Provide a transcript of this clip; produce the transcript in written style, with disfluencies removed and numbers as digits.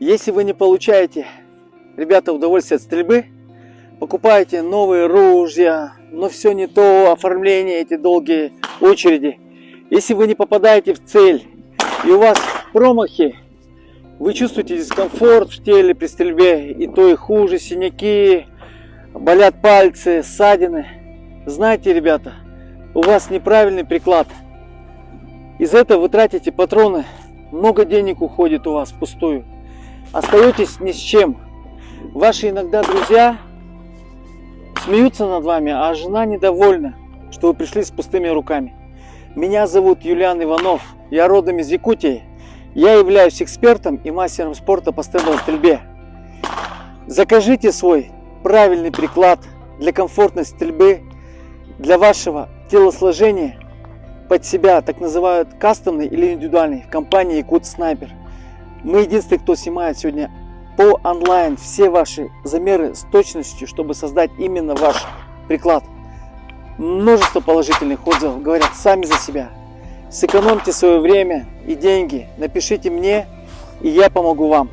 Если вы не получаете, ребята, удовольствие от стрельбы, покупаете новые ружья, но все не то, оформление, эти долгие очереди. Если вы не попадаете в цель и у вас промахи, вы чувствуете дискомфорт в теле при стрельбе, и то и хуже, синяки, болят пальцы, ссадины. Знаете, ребята, у вас неправильный приклад. Из-за этого вы тратите патроны, много денег уходит у вас впустую. Остаетесь ни с чем. Ваши иногда друзья смеются над вами, а жена недовольна, что вы пришли с пустыми руками. Меня зовут Юлиан Иванов, я родом из Якутии. Я являюсь экспертом и мастером спорта по стрельбовой стрельбе. Закажите свой правильный приклад для комфортной стрельбы, для вашего телосложения под себя, так называют кастомный или индивидуальный, в компании Якут Снайпер. Мы единственные, кто снимает сегодня по онлайн все ваши замеры с точностью, чтобы создать именно ваш приклад. Множество положительных отзывов говорят сами за себя. Сэкономьте свое время и деньги, напишите мне, и я помогу вам.